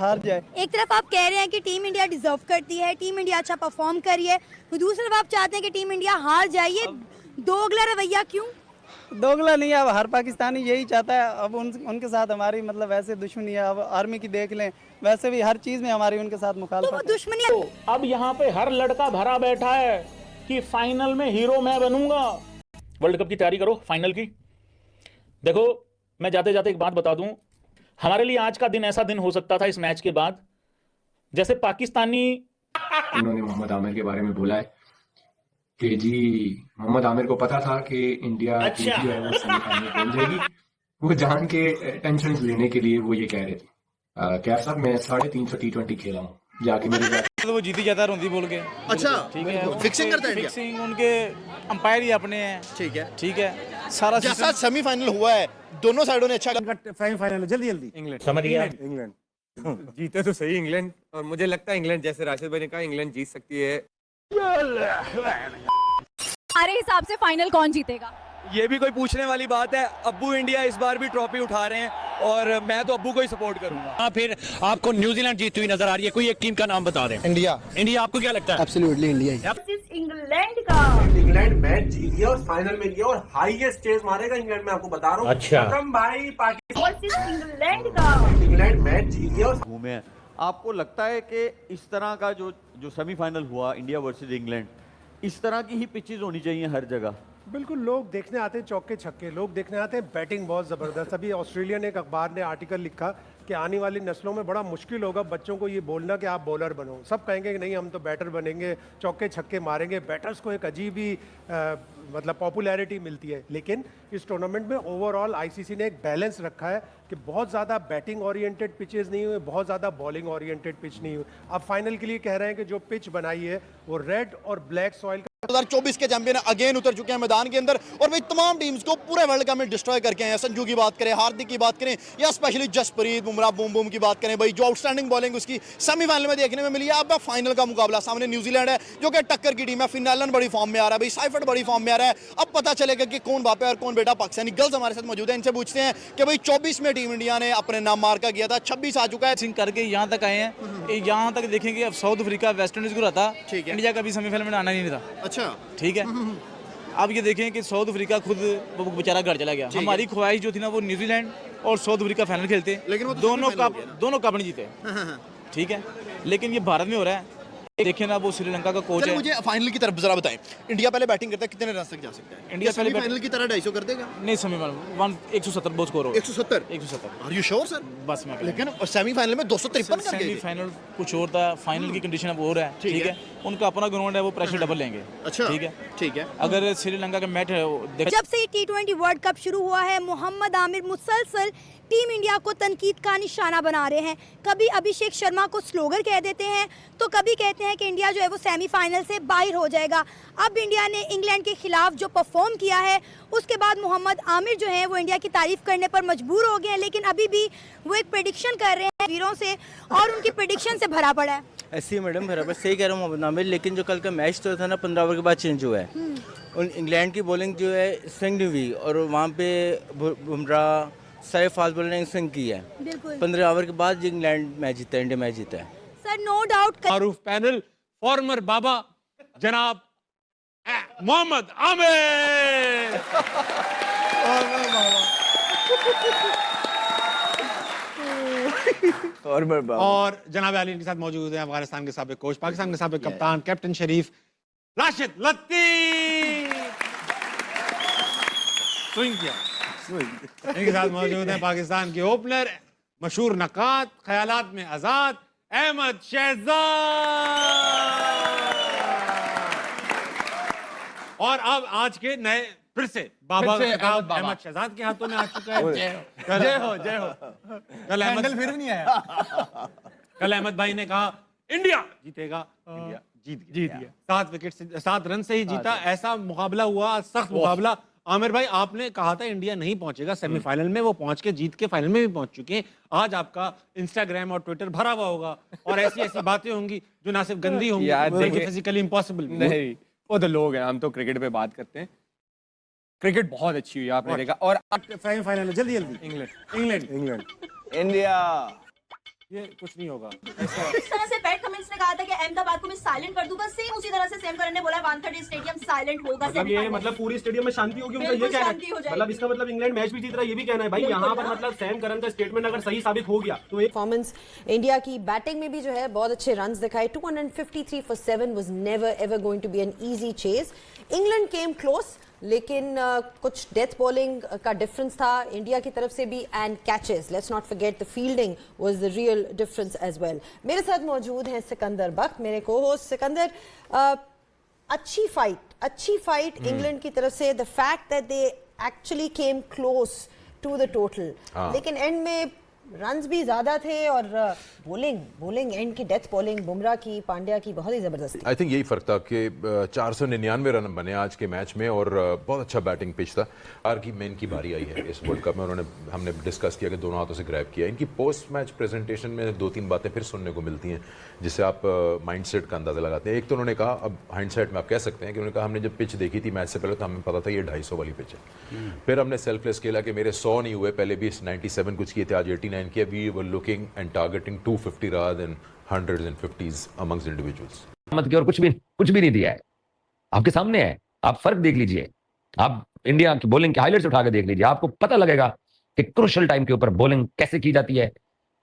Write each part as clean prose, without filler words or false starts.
हार जाए। एक तरफ आप कह रहे हैं कि टीम इंडिया डिजर्व करती है, टीम इंडिया अच्छा परफॉर्म कर रही है, तो दूसरी तरफ आप चाहते हैं कि टीम इंडिया हार जाए। ये दोगला रवैया क्यों? दोगला नहीं है, अब हर पाकिस्तानी यही चाहता है। अब उनके साथ हमारी मतलब वैसे दुश्मनी है। अब आर्मी की देख लें, वैसे भी हर चीज़ में हमारी उनके साथ तो वो मुखालफत है। दुश्मनी अब यहाँ पे हर लड़का भरा बैठा है कि फाइनल में हीरो मैं बनूंगा। वर्ल्ड कप की तैयारी करो फाइनल की। देखो, मैं जाते जाते एक बात बता दूं, हमारे लिए आज का दिन ऐसा दिन हो सकता था इस मैच के बाद जैसे पाकिस्तानी उन्होंने मोहम्मद आमिर के बारे में बोला है कि जी मोहम्मद आमिर को पता था कि इंडिया टीम जो है वो सेमीफाइनल पहुंच जाएगी। वो जान के टेंशन लेने के लिए वो ये कह रहे थे। कैफ साहब, मैं 350 T20 खेला हूँ, जाके मेरे साथ तो वो जीती जाता है रोंदी बोल के। अच्छा, ठीक है, फिक्सिंग करता है इंडिया। फिक्सिंग उनके अंपायर ही अपने हैं। ठीक है, ठीक है, सारा जैसा सेमीफाइनल हुआ है दोनों साइडों ने अच्छा फाइनल जल्दी जल्दी इंग्लैंड समझ गया। इंग्लैंड जीते तो सही इंग्लैंड, और मुझे लगता है इंग्लैंड, जैसे राशिद भाई ने कहा, इंग्लैंड जीत सकती है। हमारे हिसाब से फाइनल कौन जीतेगा? ये भी कोई पूछने वाली बात है। अब्बू इंडिया इस बार भी ट्रॉफी उठा रहे हैं और मैं तो अब्बू को ही सपोर्ट करूंगा। फिर आपको न्यूजीलैंड जीतती हुई नजर आ रही है, कोई एक टीम का नाम बता दें। इंडिया। इंडिया आपको क्या लगता है? एब्सोल्युटली इंडिया ही। इंग्लैंड का इंग्लैंड मैच जीत गया और फाइनल में गया और हाईएस्ट चेस मारेगा इंग्लैंड में, आपको बता रहा हूँ। अच्छा भाई पाकिस्तान इंग्लैंड का इंग्लैंड मैच जीत गया और घूमे हैं। आपको लगता है कि इस तरह का जो सेमीफाइनल हुआ इंडिया वर्सेस इंग्लैंड, इस तरह की ही पिचेस होनी चाहिए हर जगह? बिल्कुल, लोग देखने आते हैं चौके छक्के, लोग देखने आते हैं बैटिंग बहुत ज़बरदस्त। अभी ऑस्ट्रेलियन एक अखबार ने आर्टिकल लिखा कि आने वाली नस्लों में बड़ा मुश्किल होगा बच्चों को ये बोलना कि आप बॉलर बनो। सब कहेंगे कि नहीं, हम तो बैटर बनेंगे, चौके छक्के मारेंगे। बैटर्स को एक अजीब ही मतलब पॉपुलैरिटी मिलती है। लेकिन इस टूर्नामेंट में ओवरऑल आईसीसी ने एक बैलेंस रखा है कि बहुत ज़्यादा बैटिंग ओरिएंटेड पिचेस नहीं हुए, बहुत ज़्यादा बॉलिंग ओरिएंटेड पिच नहीं हुए। अब फाइनल के लिए कह रहे हैं कि जो पिच बनाई है वो रेड और ब्लैक सॉइल 2024 के चैंपियन अगेन उतर चुके हैं मैदान के अंदर और भाई तमाम टीम्स को पूरे वर्ल्ड कप में डिस्ट्रॉय करके आए हैं। संजू की बात करें, हार्दिक की बात करें, या specially Jasprit Bumrah boom boom की बात करें, भाई जो आउटस्टैंडिंग बॉलिंग उसकी सेमीफाइनल में देखने में मिली है। अब फाइनल का मुकाबला सामने न्यूजीलैंड है जो कि टक्कर की टीम है। फिनलैंड बड़ी फॉर्म में आ रहा है, भाई साइफर्ट बड़ी फॉर्म में आ रहा है। अब पता चलेगा कि कौन बाप है और कौन बेटा। पाकिस्तानी गर्ल्स हमारे साथ मौजूद है, इनसे पूछते हैं कि भाई 24 में टीम इंडिया ने अपने नाम मार्का किया था, 26 आ चुका है करके यहाँ तक आए हैं। यहाँ तक देखेंगे, अब साउथ अफ्रीका वेस्ट इंडीज को रहता, इंडिया का भी सेमीफाइनल में आना नहीं था। अच्छा, ठीक है। अब ये देखें कि साउथ अफ्रीका खुद बेचारा घर चला गया। हमारी ख्वाहिश जो थी ना वो न्यूजीलैंड और साउथ अफ्रीका फाइनल खेलते, लेकिन वो तो दोनों कप नहीं जीते। ठीक है, लेकिन ये भारत में हो रहा है। देखिए ना, वो श्रीलंका का कोच है। मुझे फाइनल की तरफ जरा बताएं, इंडिया पहले बैटिंग करता है, कितने रन तक जा सकता है? इंडिया पहले फाइनल की तरह 250 कर देगा? नहीं, सेमीफाइनल 170 बहुत स्कोर हो। 170? Are you sure sir? बस मैं लेकिन सेमीफाइनल में 253 कर गए। सेमीफाइनल कुछ और था, फाइनल की कंडीशन अब और है। ठीक है, उनका अपना ग्राउंड है, वो प्रेशर डबल लेंगे। अच्छा, ठीक है। अगर श्रीलंका का मैच है, जब से T20 वर्ल्ड कप शुरू हुआ है, मोहम्मद आमिर मुसलसल टीम इंडिया को तनकीद का निशाना बना रहे हैं। कभी अभिषेक शर्मा को स्लोगर कह देते हैं, तो कभी कहते हैं कि इंडिया जो है वो सेमीफाइनल से बाहर हो जाएगा। अब इंडिया ने इंग्लैंड के खिलाफ जो परफॉर्म किया है, उसके बाद मोहम्मद आमिर जो है वो इंडिया की तारीफ करने पर मजबूर हो गए हैं। लेकिन अभी भी वो एक प्रेडिक्शन कर रहे हैं वीरों से, और उनकी प्रेडिक्शन से भरा पड़ा है। ऐसी मैडम बराबर सही कह रहा हूँ मोहम्मद आमिर, लेकिन जो कल का मैच तो था ना 15 ओवर के बाद चेंज हुआ है। उन इंग्लैंड की बॉलिंग जो है स्विंग नहीं हुई, और वहाँ पे बुमराह सारे फास्ट बॉलर ने स्विंग की है। 15 ओवर के बाद इंग्लैंड मैच जीता है, इंडिया मैच जीता है। सर नो डाउट मारूफ पैनल फॉर्मर बाबा जनाब मोहम्मद आमिर। और जनाब अली के साथ मौजूद है अफगानिस्तान के साबिक कोच, पाकिस्तान के साबिक कप्तान कैप्टन शरीफ राशिद लतीफ। स्विंग किया। इनके साथ मौजूद है पाकिस्तान के ओपनर, मशहूर नकात, ख्यालात में आजाद, अहमद शहजाद। और अब आज के नए फिर से बाबा अहमद शहजाद के हाथों में आ चुका है। जय हो जय हो। कल अहमद फिर नहीं आया। कल अहमद भाई ने कहा इंडिया जीतेगा, इंडिया जीत गया। 7 विकेट से 7 रन से ही जीता। ऐसा मुकाबला हुआ, सख्त मुकाबला। आमिर भाई, आपने कहा था इंडिया नहीं पहुंचेगा सेमीफाइनल में, वो पहुंच के जीत के फाइनल में भी पहुंच चुके हैं। आज आपका इंस्टाग्राम और ट्विटर भरा हुआ होगा और ऐसी ऐसी बातें होंगी जो ना सिर्फ गंदी होंगी बल्कि फिजिकली इम्पॉसिबल नहीं। वो तो लोग हैं, हम तो क्रिकेट पे बात करते हैं। क्रिकेट बहुत अच्छी हुई, आपने देखा। और सेमीफाइनल जल्दी जल्दी इंग्लैंड इंडिया ये कुछ नहीं होगा। इस तरह से पैट कमिंस ने कहा था कि अहमदाबाद को मैं साइलेंट कर दूंगा, सेम उसी तरह से सैम करन ने बोला 130 स्टेडियम साइलेंट होगा। मतलब पूरी स्टेडियम में शांति होगी, उनका ये कहना है। मतलब इसका मतलब इंग्लैंड मैच भी जीत रहा है, ये भी कहना है भाई यहाँ पर मतलब सैम करन का स्टेटमेंट अगर सही साबित हो गया तो परफॉर्मेंस इंडिया की बैटिंग में भी जो है बहुत अच्छे रन्स दिखाए। 253 for 7 was never ever going to be an easy chase. England came close, लेकिन कुछ डेथ बॉलिंग का डिफरेंस था इंडिया की तरफ से भी, and catches, let's not forget the fielding was the real difference as well. मेरे साथ मौजूद हैं सिकंदर बख्त, मेरे को होस्ट। सिकंदर, अच्छी फाइट इंग्लैंड की तरफ से, the fact that they actually came close to the total, लेकिन एंड में रन्स भी ज्यादा थे और बॉलिंग एंड की डेथ बॉलिंग बुमराह की, पांड्या की बहुत ही जबरदस्त। आई थिंक यही फर्क था कि 499 रन बने आज के मैच में और बहुत अच्छा बैटिंग पिच था। आर की मेन की बारी आई है इस वर्ल्ड कप में, हमने डिस्कस किया कि दोनों हाथों से ग्रैब किया। इनकी पोस्ट मैच प्रेजेंटेशन में 2-3 बातें फिर सुनने को मिलती हैं जिससे आप माइंडसेट का अंदाजा लगाते हैं। एक तो उन्होंने कहा, अब हाइंडसाइट में आप कह सकते हैं कि उन्होंने कहा हमने जब पिच देखी थी मैच से पहले तो हमें पता था ये 250 वाली पिच है। फिर हमने सेल्फलेस खेला कि मेरे 100 नहीं हुए, पहले भी 97 कुछ किए थे, आज 89 किया। We were looking and targeting 250 rather than 100s and 50s amongst individuals. मत की और कुछ भी नहीं दिया है, आपके सामने है। आप फर्क देख लीजिए, आप इंडिया की बॉलिंग के हाइलाइट्स उठा के देख लीजिए, आपको पता लगेगा कि क्रूशियल टाइम के ऊपर बॉलिंग कैसे की जाती है,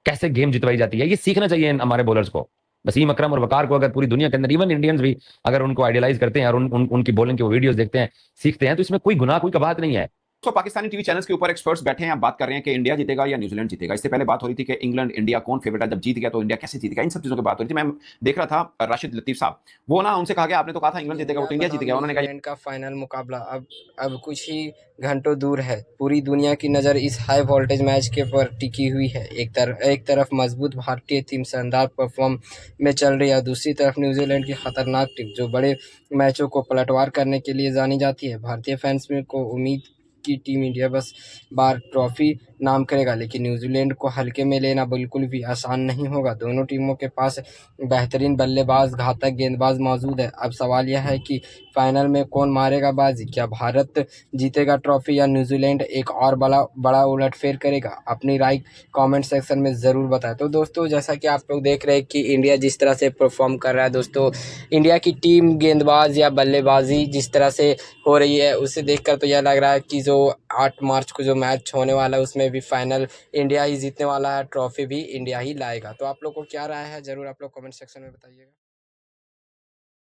कैसे गेम जितवाई जाती है। ये सीखना चाहिए हमारे बॉलर्स को। वसीम अकरम और वकार को अगर पूरी दुनिया के अंदर, इवन इंडियंस भी अगर उनको आइडियलाइज करते हैं और उनकी बॉलिंग के वीडियोस देखते हैं, सीखते हैं, तो इसमें कोई गुनाह, कोई कबाहत नहीं है। तो पाकिस्तानी टीवी चैनल्स के ऊपर एक्सपर्ट्स बैठे हैं, आप बात कर रहे हैं कि इंडिया जीतेगा या न्यूजीलैंड जीतेगा। इससे पहले बात हो रही थी कि इंग्लैंड इंडिया कौन फेवरेट है, जब जीत गया तो इंडिया कैसे जीतेगा, इन सब चीजों की बात हो रही थी। मैं देख रहा था राशिद लतीफ साहब, वो ना उनसे कहा गया आपने तो कहा था इंग्लैंड जीतेगा, वो तो इंडिया जीत गया। उन्होंने कहा इंग्लैंड का फाइनल मुकाबला अब कुछ ही घंटों दूर है। पूरी दुनिया की नज़र इस हाई वोल्टेज मैच के पर टिकी हुई है। एक तरफ मजबूत भारतीय टीम शानदार परफॉर्म में चल रही है, दूसरी तरफ न्यूजीलैंड की खतरनाक टीम जो बड़े मैचों को पलटवार करने के लिए जानी जाती है। भारतीय फैंस में को उम्मीद की टीम इंडिया बस बार ट्रॉफी नाम करेगा, लेकिन न्यूजीलैंड को हल्के में लेना बिल्कुल भी आसान नहीं होगा। दोनों टीमों के पास बेहतरीन बल्लेबाज, घातक गेंदबाज मौजूद है। अब सवाल यह है कि फाइनल में कौन मारेगा बाजी, क्या भारत जीतेगा ट्रॉफी या न्यूजीलैंड एक और बड़ा उलटफेर करेगा। अपनी राय कमेंट सेक्शन में ज़रूर बताएं। तो दोस्तों, जैसा कि आप लोग देख रहे हैं कि इंडिया जिस तरह से परफॉर्म कर रहा है, दोस्तों इंडिया की टीम गेंदबाज या बल्लेबाजी जिस तरह से हो रही है, उसे देखकर तो यह लग रहा है कि जो 8 मार्च को जो मैच होने वाला है उसमें भी फाइनल इंडिया ही जीतने वाला है, ट्रॉफी भी इंडिया ही लाएगा। तो आप लोग को क्या राय है, ज़रूर आप लोग कमेंट सेक्शन में बताइएगा।